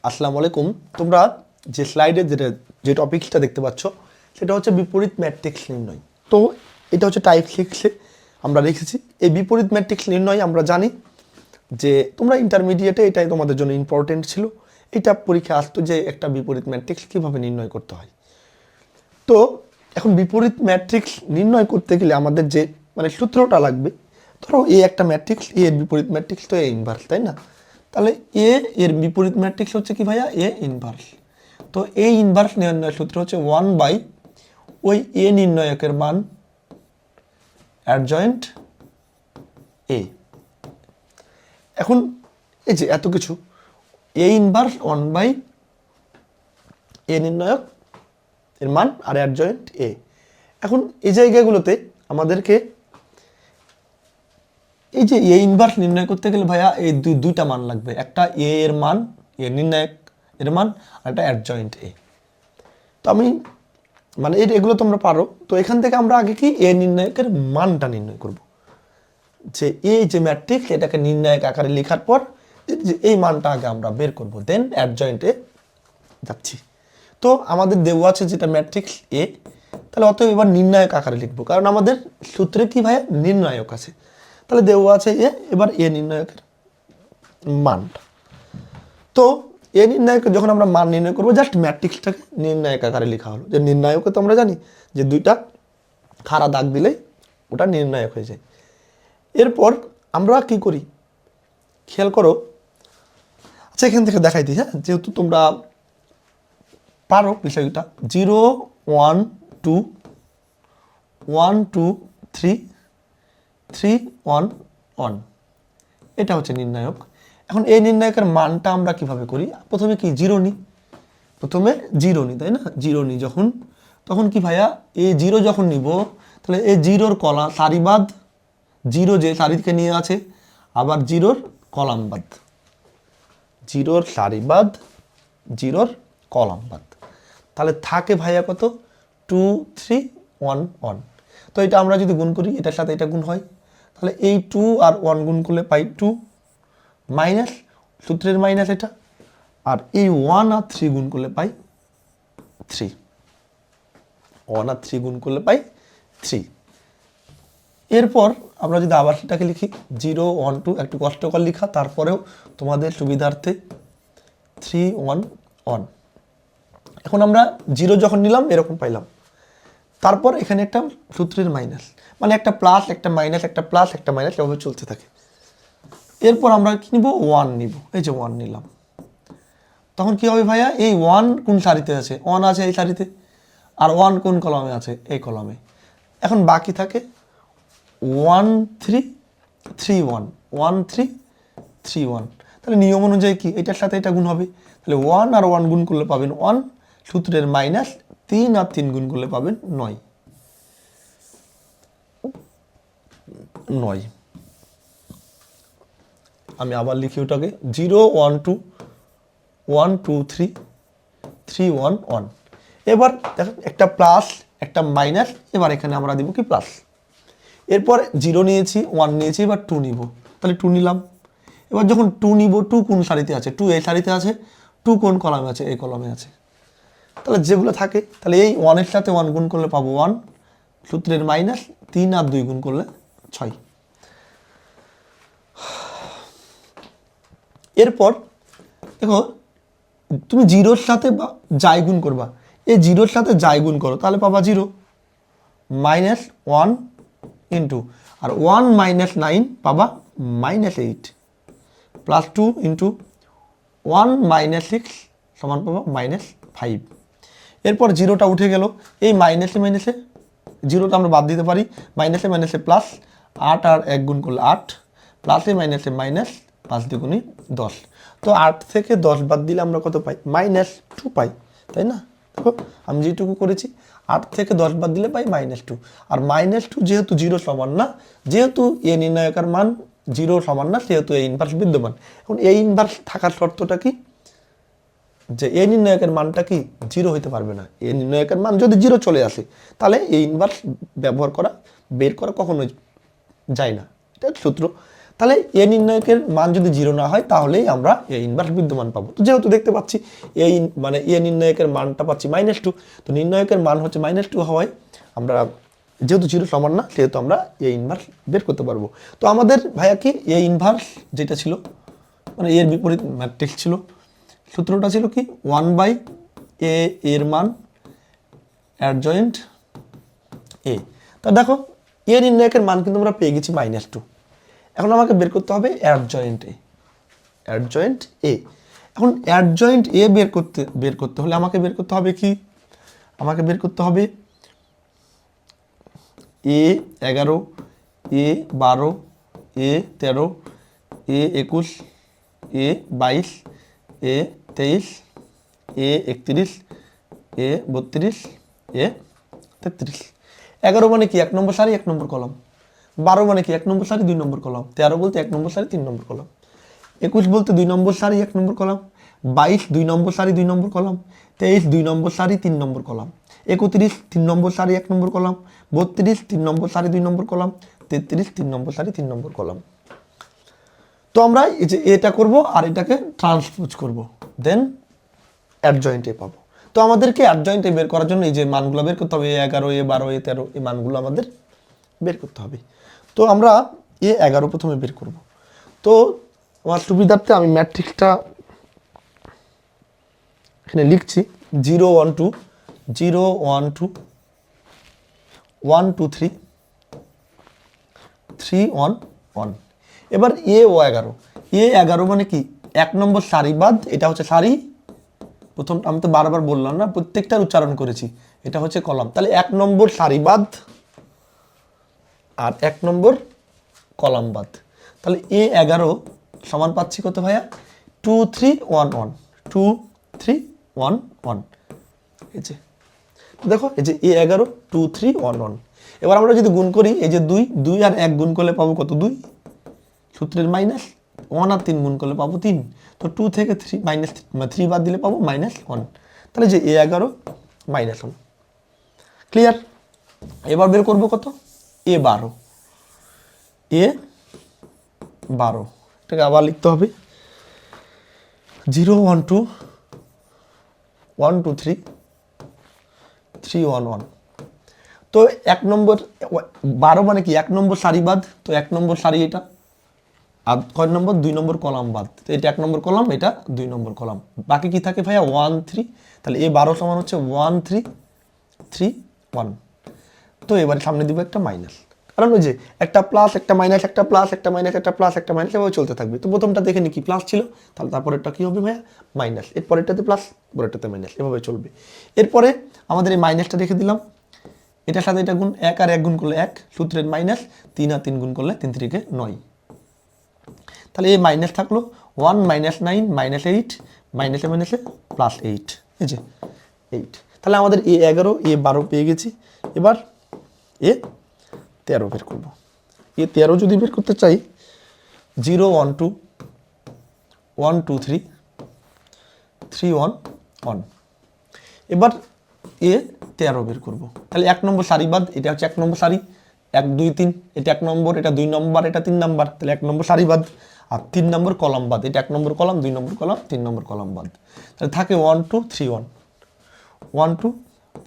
আসসালামু আলাইকুম। তোমরা যে স্লাইডে যে টপিকসটা দেখতে পাচ্ছ সেটা হচ্ছে বিপরীত ম্যাট্রিক্স নির্ণয়। তো এটা হচ্ছে টাইপ 6-এ আমরা লিখেছি। এই বিপরীত ম্যাট্রিক্স নির্ণয় আমরা জানি যে তোমরা ইন্টারমিডিয়েটে এটাই তোমাদের জন্য ইম্পর্টেন্ট ছিল। এটা পরীক্ষা আসতো যে একটা বিপরীত ম্যাট্রিক্স কীভাবে নির্ণয় করতে হয়। তো এখন বিপরীত ম্যাট্রিক্স নির্ণয় করতে গেলে আমাদের যে সূত্রটা লাগবে, ধরো এ একটা ম্যাট্রিক্স, এ এর বিপরীত ম্যাট্রিক্স তো এ ইনভার্স, তাই না? তাহলে এ এর বিপরীত ম্যাট্রিক্স হচ্ছে কি ভাইয়া? A inverse. তো এ ইনভার্স নির্ণয়ের সূত্র হচ্ছে 1/, ওই এ নির্ণয়কের মান অ্যাডজয়েন্ট এ। এখন এই যে এত কিছু, এ ইনভার্স 1/, এ নির্ণয়ক এর মান আর অ্যাডজয়েন্ট এ। এখন এই জায়গাগুলোতে আমাদেরকে এই যে এ ইনভার্স নির্ণয় করতে গেলে ভাইয়া এই দুইটা মান লাগবে, একটা এ এর মান, এ নির্ণায়ক এর মান, আর একটা অ্যাডজয়েন্ট এ। তো আমি এগুলো তোমরা পারো। তো এখান থেকে আমরা আগে কি এ নির্ণায়কের মানটা নির্ণয় করব, যে এই যে ম্যাট্রিক্স এটাকে নির্ণায়ক আকারে লেখার পর এই মানটা আগে আমরা বের করব, দেন অ্যাডজয়েন্টে যাচ্ছি। তো আমাদের দেওয়া আছে যেটা ম্যাট্রিক্স এ, তাহলে অতএব এবার নির্ণায়ক আকারে লিখবো, কারণ আমাদের সূত্রে কি ভাইয়া? নির্ণায়ক আছে। তাহলে দেওয়া আছে এ, এবার এ নির্ণায়কের মানটা। তো এ নির্ণায়ক যখন আমরা মান নির্ণয় করবো, জাস্ট ম্যাট্রিক্সটাকে নির্ণায়ক আকারে লেখা হলো। যে নির্ণায়কে তো আমরা জানি যে দুইটা খাড়া দাগ দিলেই ওটা নির্ণায়ক হয়ে যায়। এরপর আমরা কি করি খেয়াল করো। আচ্ছা, এখান থেকে দেখাই দিই, হ্যাঁ, যেহেতু তোমরা পারো বিষয়টা। 0 1 2 1 2 3 3 1 1, এটা হচ্ছে নির্ণায়ক। এখন এই নির্ণায়কের মানটা আমরা কিভাবে করি? প্রথমে কি জিরো নিই, তাই না? জিরো নিই যখন, তখন কি ভাইয়া? এই জিরো যখন নিব, তাহলে এই জিরোর কলা সারিবাদ, জিরো যে সারিকে নিয়ে আছে, আবার জিরোর কলামবাদ, জিরোর সারিবাদ, জিরোর কলামবাদ। তাহলে থাকে ভাইয়া কত? 2 3 1 1। তো এটা আমরা যদি গুণ করি, এটার সাথে এটা গুণ হয়, তাহলে এই 2 আর 1 গুণ করলে পাই 2, মাইনাস সূত্রের মাইনাস এটা, আর এই 1 আর 3 গুণ করলে পাই 3, 1 আর 3 গুণ করলে পাই 3। এরপর আমরা যদি আবার সেটাকে লিখি 0 1 2, একটু কষ্টকর লেখা, তারপরেও তোমাদের সুবিধার্থে 3 1 1। এখন আমরা জিরো যখন নিলাম এরকম পাইলাম, তারপর এখানে একটা সূত্রের মাইনাস, একটা প্লাস একটা মাইনাস, একটা প্লাস একটা মাইনাস, এভাবে চলতে থাকে। এরপর আমরা কি নিব? 1 নিব। এই যে 1 নিলাম, তখন কি হবে ভাইয়া? এই 1 কোন সারিতে আছে? 1 আছে এই সারিতে, আর 1 কোন কলামে আছে? এই কলামে। এখন বাকি থাকে 1 3 3 1, 1 3 3 1। তাহলে নিয়ম অনুযায়ী কি এটার সাথে এটা গুণ হবে, তাহলে 1 আর 1 গুণ করলে পাবেন 1, সূত্রের মাইনাস 3 আর 3 গুণ করলে পাবেন 9। আমি আবার লিখি ওটাকে 0 1 2 1 2 3 3 1 1। এবার দেখেন একটা প্লাস একটা মাইনাস, এবার এখানে আমরা দিব কি? প্লাস। এরপর 0 নিয়েছি, 1 নিয়েছি, এবার 2 নিব, তাহলে 2 নিলাম। এবার যখন 2 নিব, 2 কোন সারিতে আছে? 2 এই সারিতে আছে। 2 কোন কলামে আছে? এই কলামে আছে। তাহলে যেগুলো থাকে, তাহলে এই 1 এর সাথে 1 গুণ করলে পাবো 1, সূত্রের মাইনাস 3 আর 2 গুণ করলে 6। এরপর দেখো, তুমি জিরোর সাথে যাই গুণ করবা, এই জিরোর সাথে যাই গুণ করো, তাহলে পাবা 0 মাইনাস 1 ইন্টু, আর 1 মাইনাস 9 পাবা মাইনাস 8, প্লাস 2 ইন্টু 1 মাইনাস 6 সমান পাবা মাইনাস 5। এরপর জিরোটা উঠে গেল, এই মাইনাসে মাইনাসে জিরোটা আমরা বাদ দিতে পারি, মাইনাসে মাইনাসে প্লাস, 8 আর 1 গুণ করলে 8, প্লাসে মাইনাসে মাইনাস, 5 দ্বিগুণে 10। তো 8 থেকে 10 বাদ দিলে আমরা কত পাই? -2 পাই, তাই না? দেখো আমি যেটুকু করেছি, 8 থেকে 10 বাদ দিলে পাই -2। আর -2 যেহেতু 0 সমান না, যেহেতু এ নির্ণায়কের মান 0 সমান না, সেহেতু এ ইনভার্স বিদ্যমান। এখন এ ইনভার্স থাকার শর্তটা কি? যে এ নির্ণায়কের মানটা কি? 0 হইতে পারবে না। এ নির্ণায়কের মান যদি 0 চলে আসে, তাহলে এ ইনভার্স বের করা কখনোই যায় না, এটা সূত্র। তাহলে এ নির্ণায়কের মান যদি 0 না হয় তাহলেই আমরা এ ইনভার্স বিদ্যমান পাবো। তো যেহেতু দেখতে পাচ্ছি মানে এ নির্ণায়কের মানটা পাচ্ছি -2, তো নির্ণায়কের মান হচ্ছে -2 হওয়ায় আমরা যেহেতু 0 সমান না সেহেতু আমরা এ ইনভার্স বের করতে পারবো। তো আমাদের ভাইয়া কি এ ইনভার্স যেটা ছিল মানে এর বিপরীত ম্যাট্রিক্স ছিল, সূত্রটা ছিল কি 1/a এর মান অ্যাডজয়েন্ট এ। তা দেখো এ নির্ণায়কের মান কিন্তু আমরা পেয়ে গেছি -2। এখন আমাকে বের করতে হবে অ্যাডজয়েন্ট এ। অ্যাডজয়েন্ট এ, এখন অ্যাডজয়েন্ট এ বের করতে হলে আমাকে বের করতে হবে কি, আমাকে বের করতে হবে A11, A12, A13, A21, A22, A23, A31, A32, A33। 11 মানে কি 1 নম্বর সারি 1 নম্বর কলাম, 12 মানে কি 1 নম্বর সারি 2 নম্বর কলাম, 13 বলতে 1 নম্বর সারি 3 নম্বর কলাম, 21 বলতে 2 নম্বর সারি 1 নম্বর কলাম, 22 2 নম্বর সারি 2 নম্বর কলাম, 23 2 নম্বর সারি 3 নম্বর কলাম, 31 3 নম্বর সারি 1 নম্বর কলাম, 32 3 নম্বর সারি 2 নম্বর কলাম, 33 3 নম্বর সারি 3 নম্বর কলাম। তো আমরা এই যে এটা করব আর এটাকে ট্রান্সপোজ করব, দেন অ্যাডজয়েন্ট এ পাবো। তো আমাদেরকে অ্যাডজয়েন্ট এ বের করার জন্য এই যে মানগুলো বের করতে হবে, A11 A12 A13 এই মানগুলো আমাদের বের করতে হবে। তো আমরা A11 প্রথমে বের করব। তো আমার সুবিধার্থে আমি ম্যাট্রিক্সটা এখানে লিখছি 0 1 2 0 1 2 1 2 3 3 1 1। এবার A11, A11 মানে কি 1 নম্বর সারি বাদ, এটা হচ্ছে সারি, প্রথম আমি তো বারবার বললাম না, প্রত্যেকটার উচ্চারণ করেছি, এটা হচ্ছে কলাম। তাহলে 1 নম্বর সারি বাদ আর 1 নম্বর কলাম বাদ। তাহলে A11 সমান পাচ্ছি কত ভাইয়া 2 3 1 1 2 3 1 1। এই যে দেখো এই যে A11 2 3 1 1। এবার আমরা যদি গুণ করি এই যে 2 2 আর 1 গুণ করলে পাবো কত 2, সূত্রের মাইনাস 1 আর 3 গুণ করলে পাবো 3, তো 2 থেকে 3 মাইনাস 3 বাদ দিলে পাবো -1। তাহলে যে A11 -1। ক্লিয়ার? এবার বের করবো কত A12, A12 এটাকে আবার লিখতে হবে 0 1 2 1 2 3 3 1 1। তো 1 নম্বর 12 মানে কি 1 নম্বর সারি বাদ, তো 1 নম্বর সারি এটা, আর কয় নম্বর 2 নম্বর কলাম বাদ, তো এটা 1 নম্বর কলাম এটা 2 নম্বর কলাম, বাকি কি থাকে ভাইয়া 1 3। তাহলে A12 সমান হচ্ছে 1 3 3 1। তো এবার সামনে দিব একটা মাইনাস, কারণ ওই যে একটা প্লাস একটা মাইনাস একটা প্লাস একটা মাইনাস একটা প্লাস একটা মাইনাস এভাবে চলতে থাকবে। তো প্রথমটা দেখে নি কি প্লাস ছিল, তাহলে তারপরেরটা কি হবে ভাইয়া মাইনাস, এরপরেরটাতে প্লাস পরেরটাতে মাইনাস, এভাবে চলবে। এরপরে আমাদের এই মাইনাসটা রেখে দিলাম, এটার সাথে এটা গুণ, 1 আর 1 গুণ করলে 1, সূত্রের মাইনাস 3 আর 3 গুণ করলে 3 3 9। তাহলে এই মাইনাস থাকলো 1 -9 -8 মাইনাসে মাইনাসে +8, এই যে 8। তাহলে আমাদের A11 A12 পেয়ে গেছি। এবার A13 বের করবো। A13 যদি বের করতে চাই 0 1 2 1 2 3 3 1 1। এবার A13 বের করবো। তাহলে 1 নম্বর সারি বাদ, এটা হচ্ছে 1 নম্বর সারি 1 2 3, এটা 1 নম্বর এটা 2 নম্বর এটা 3 নম্বর, তাহলে 1 নম্বর সারি বাদ, আর 3 নম্বর কলাম বাদ, এটা 1 নম্বর কলাম 2 নম্বর কলাম 3 নম্বর কলাম বাদ। তাহলে থাকে 1 2 3 1 1 2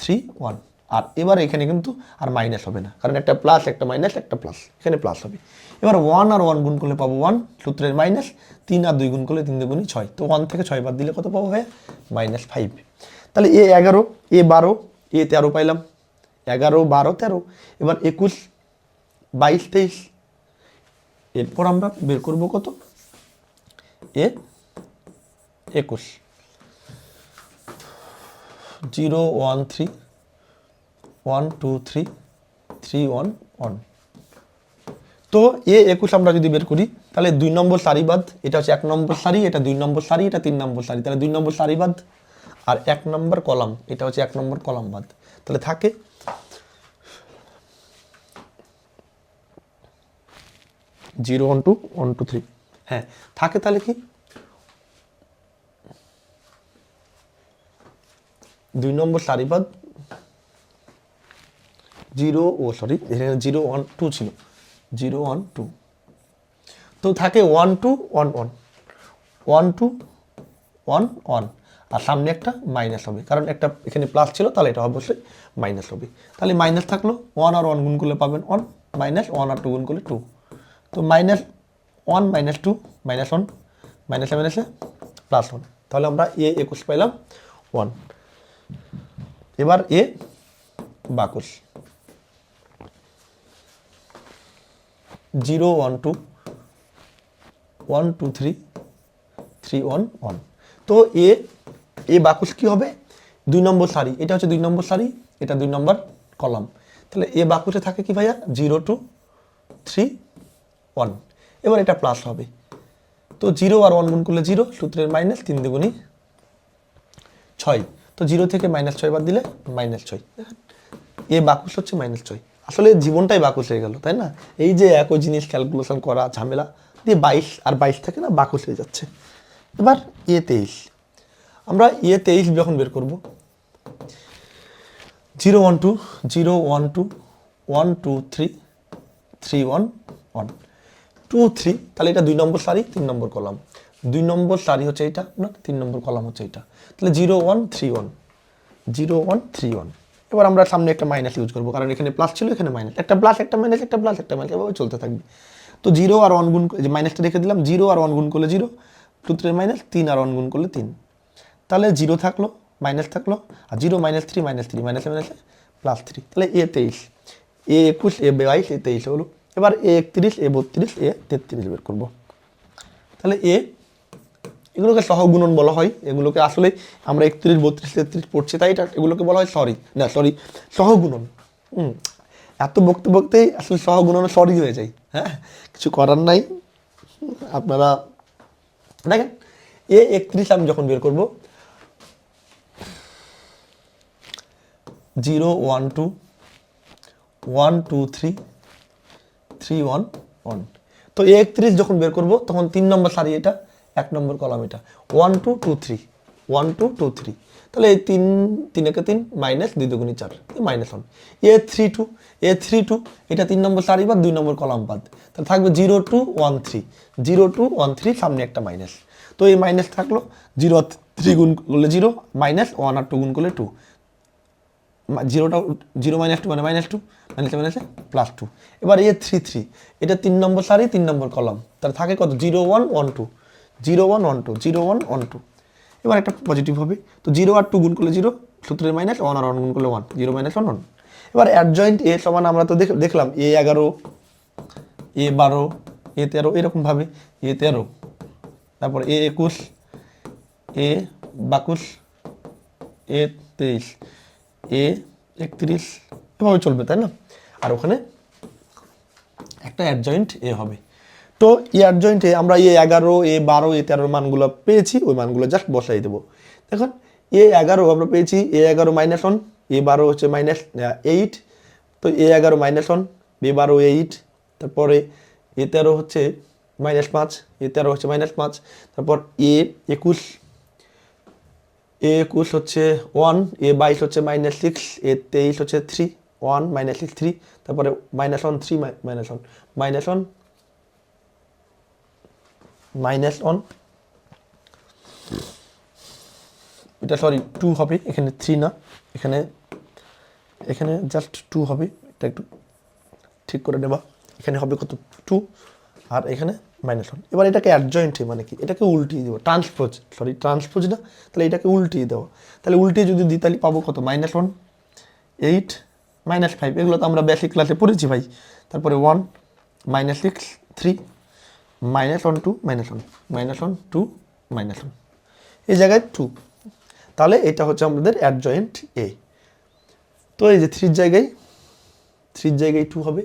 3 1। আর এবার এখানে কিন্তু আর মাইনাস হবে না, কারণ একটা প্লাস একটা মাইনাস একটা প্লাস, এখানে প্লাস হবে। এবার 1 আর 1 গুণ করলে পাবো 1, সূত্রের মাইনাস 3 আর 2 গুণ করলে 3 2 6, তো 1 থেকে 6 বাদ দিলে কত পাবো ভাইয়া -5। তাহলে A11 A12 A13 পাইলাম, 11 12 13, এবার 21 22 23। এরপর আমরা বের করব কত A21 0 1 3 1 2 3 3 1 1। তো A21 আমরা যদি বের করি তাহলে 2 নম্বর সারি বাদ, এটা হচ্ছে 1 নম্বর সারি এটা 2 নম্বর সারি এটা 3 নম্বর সারি, তাহলে 2 নম্বর সারি বাদ, আর 1 নম্বর কলাম এটা হচ্ছে 1 নম্বর কলাম বাদ। তাহলে থাকে 0 1 2 1 2 3, হ্যাঁ থাকে। তাহলে কি 2 নম্বর সারি বাদ 0 0 1 2 ছিল 0 1 2। তো তো থাকে 1 2 1 1 1 2 1 1 আর সামনে একটা মাইনাস হবে, কারণ একটা এখানে প্লাস ছিল, তাহলে এটা অবশ্যই মাইনাস হবে। তাহলে মাইনাস থাকলো, 1 আর 1 গুণ করলে পাবেন 1, মাইনাস 1 আর 2 গুণ করলে 2। তো মাইনাস 1 মাইনাস 2 মাইনাস 1, মাইনাসে মাইনাসে প্লাস 1। তাহলে আমরা এ একুশ পাইলাম 1। এবার এ বাকুশ 0 1 2 1 2 3 3 1 1। তো এ বাকুশ কি হবে? 2 নম্বর সারি, এটা হচ্ছে 2 নম্বর সারি, এটা 2 নম্বর কলাম। তাহলে এ বাকুশে থাকে কি ভাইয়া? 0 2 3 1। এবার এটা প্লাস হবে, তো 0 আর 1 গুণ করলে 0, সূত্রের মাইনাস, 3 দুগুণী 6। তো 0 থেকে -6 বাদ দিলে -6। এ বাকুশ হচ্ছে -6। আসলে জীবনটাই বাকুশ হয়ে গেল, তাই না? এই যে একই জিনিস ক্যালকুলেশন করা ঝামেলা দিয়ে 22 আর 22 থেকে না বাকুশ হয়ে যাচ্ছে। এবার এ 23, আমরা এ 23 যখন বের করব, 0 1 2 0 1 2 1 2 3 3 1 1 2 3, তাহলে এটা 2 নম্বর সারি 3 নম্বর কলাম। 2 নম্বর সারি হচ্ছে এটা না, 3 নম্বর কলাম হচ্ছে এটা। তাহলে 0 1 3 1 0 1 3 1। এবার আমরা সামনে একটা মাইনাস ইউজ করবো, কারণ এখানে প্লাস ছিল, এখানে মাইনাস, একটা প্লাস একটা মাইনাস একটা প্লাস একটা মাইনাস, এভাবে চলতে থাকবে। তো 0 আর 1 গুণ, যে মাইনাসটা রেখে দিলাম, 0 আর 1 গুণ করলে 0, সূত্রের মাইনাস, 3 আর 1 গুণ করলে 3। তাহলে 0 থাকলো, মাইনাস থাকলো, আর 0 -3 -3 মাইনাসে মাইনাসে +3। তাহলে এ 23, এ 21, এ 22, এ 23 হলো। এবার এ 31, এ 32, এ 33 বের করবো। তাহলে এগুলোকে সহগুণন বলা হয়। এগুলোকে আসলে আমরা 31 32 33 পড়ছি, তাই এগুলোকে বলা হয় সহগুণন। এত বকতে বকতেই আসলে সহগুণন সরি হয়ে যায়। হ্যাঁ, কিছু করার নাই। আপনারা দেখেন, এ 31 আমি যখন বের করবো, 0 1 2 1 2 3 3 1 1। তো এ 31 যখন বের করবো, তখন 3 নম্বর সারি এটা, 1 নম্বর কলাম এটা, 1 2 2 3 1 2 2 3। তাহলে এই 3 3 একে 3 মাইনাস 2 দুগুণী 4, -1। এ 3 2 এ 3 2, এটা 3 নম্বর সারি বা 2 নম্বর কলাম বাদ, তাহলে থাকবে 0 2 1 3 0 2 1 3, সামনে একটা মাইনাস। তো এই মাইনাস থাকলো, 0 3 গুণ করলে 0, মাইনাস 1 আর 2 গুণ করলে 2, 0টা 0 -2 মানে -2, মাইনাসে মাইনাসে +2। এবার এ 3 3, এটা 3 নম্বর সারি 3 নম্বর কলাম, তার থাকে কত? 0 1 1 2 0 1 1 2 0 1 1 2। এবার একটা পজিটিভ হবে, তো 0 আর 2 গুণ করলে 0, সূত্রের মাইনাস, 1 আর 1 গুণ করলে 1, 0 1 1। এবার অ্যাডজয়েন্ট এ সমান আমরা তো দেখলাম এ 11, এ 12, এ 13, এরকমভাবে এ 13, তারপর এ 21, এ 22, এ 23, এ 31, এভাবে চলবে, তাই না? আর ওখানে একটা অ্যাডজয়েন্ট এ হবে। তো এই অ্যাডজয়েন্টে আমরা এ 11, এ 12, এ 13 মানগুলো পেয়েছি, ওই মানগুলো জাস্ট বসাই দেবো। দেখুন, এ 11 আমরা পেয়েছি, এ 11 -1, এ 12 হচ্ছে -8, তো এ 11 -1, এ 12 8, তারপরে এ 13 হচ্ছে -5, এ 13 হচ্ছে -5, তারপর এ 21, এ 21 হচ্ছে 1, এ 22 হচ্ছে -6, এ 23 হচ্ছে 3 1 -6 3, তারপরে -1 3 -1 -1 এটা সরি 2 হবে, এখানে 3 না, এখানে জাস্ট 2 হবে, এটা একটু ঠিক করে নেবা। এখানে হবে কত? 2, আর এখানে -1। এবার এটাকে অ্যাডজয়েন্টে মানে কি, এটাকে উল্টিয়ে দেবো, ট্রান্সপোজ না, তাহলে এটাকে উল্টিয়ে দেবো। তাহলে উল্টিয়ে যদি দিই, তাহলে পাবো কত? -1 8 -5, এগুলো তো আমরা বেসিক ক্লাসে পড়েছি ভাই। তারপরে 1 -6 3 -1 2 -1 -1 2 -1, এই জায়গায় 2। তাহলে এটা হচ্ছে আমাদের অ্যাডজয়েন্ট এ। তো এই যে 3 জায়গায় 2 হবে।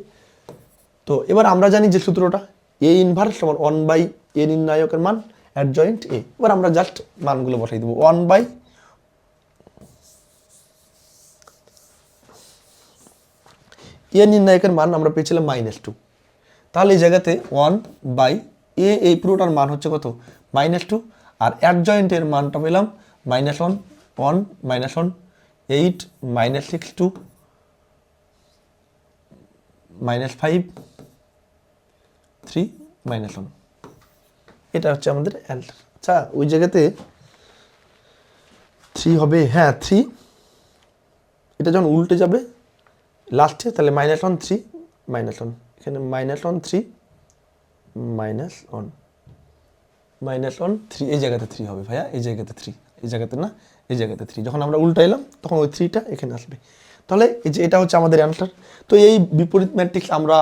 তো এবার আমরা জানি যে সূত্রটা, এ ইনভার্স সমান 1/a নির্ণায়কের মান অ্যাডজয়েন্ট এ। এবার আমরা জাস্ট মানগুলো বসাই দেবো, 1/, এ নির্ণায়কের মান আমরা পেয়েছিলাম -2, তাহলে এই জায়গাতে 1/a, এই পুরোটার মান হচ্ছে কত? -2, আর অ্যাডজয়েন্টের মানটা পেলাম -1 1 -1 8 -6 2 -5 3 -1। এটা হচ্ছে আমাদের অ্যান্সার। আচ্ছা ওই জায়গাতে 3 হবে, হ্যাঁ 3, এটা যখন উল্টে যাবে লাস্টে তাহলে -1 3 -1, এখানে -1 3 -1 -1 3, এই জায়গাতে 3 হবে ভাইয়া, এই জায়গাতে 3, এই জায়গাতে না, এই জায়গাতে 3, যখন আমরা উল্টাইলাম তখন ওই 3টা এখানে আসবে। তাহলে এই যে এটা হচ্ছে আমাদের অ্যান্সার। তো এই বিপরীত ম্যাট্রিক্স আমরা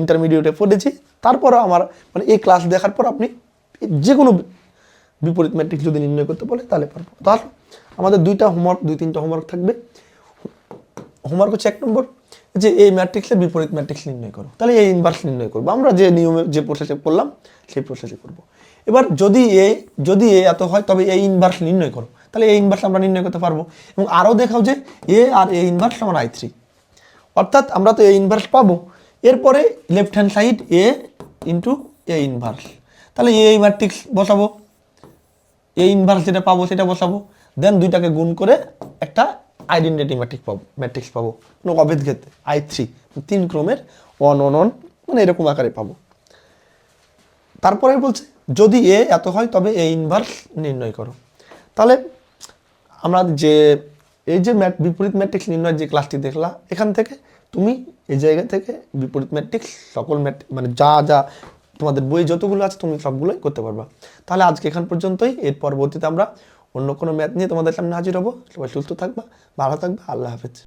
ইন্টারমিডিয়েটে পড়েছি, তারপরও আমার মানে এই ক্লাস দেখার পর আপনি যে কোনো বিপরীত ম্যাট্রিক্স যদি নির্ণয় করতে বলে তাহলে পারবো। তাহলে আমাদের 2-3টা হোমওয়ার্ক থাকবে। হোমওয়ার্ক হচ্ছে 1 নম্বর যে এই ম্যাট্রিক্সের বিপরীত ম্যাট্রিক্স নির্ণয় করো, তাহলে এই ইনভার্স নির্ণয় করবো আমরা যে নিয়মে যে প্রসেসে করলাম সেই প্রসেসে করবো। এবার যদি এ এত হয় তবে এই ইনভার্স নির্ণয় করো, তাহলে এই ইনভার্স আমরা নির্ণয় করতে পারবো। এবং আরও দেখাও যে এ আর এ ইনভার্স সমান I3, অর্থাৎ আমরা তো এ ইনভার্স পাবো, এরপরে left hand side A into A inverse, তাহলে এই ম্যাট্রিক্স বসাবো, এ ইনভার্স যেটা পাবো সেটা বসাবো, দেন দুইটাকে গুণ করে একটা আইডেন্টিটি ম্যাট্রিক্স পাবো কোনো অভেদ ক্ষেত্রে I3, 3 ক্রমের 1 1 1 মানে এরকম আকারে পাবো। তারপরে বলছে যদি এ এত হয় তবে এ ইনভার্স নির্ণয় করো। তাহলে আমরা যে এই যে বিপরীত ম্যাট্রিক্স নির্ণয়ের যে ক্লাসটি দেখলা, এখান থেকে তুমি এই জায়গা থেকে বিপরীত ম্যাট্রিক্স সকল মানে যা যা তোমাদের বই যতগুলো আছে তুমি সবগুলোই করতে পারবা। তাহলে আজকে এখান পর্যন্তই, এর পরবর্তীতে আমরা অন্য কোনো ম্যাথ নিয়ে তোমাদের সামনে হাজির হবো। সবাই সুস্থ থাকবা, ভালো থাকবা, আল্লাহ হাফেজ।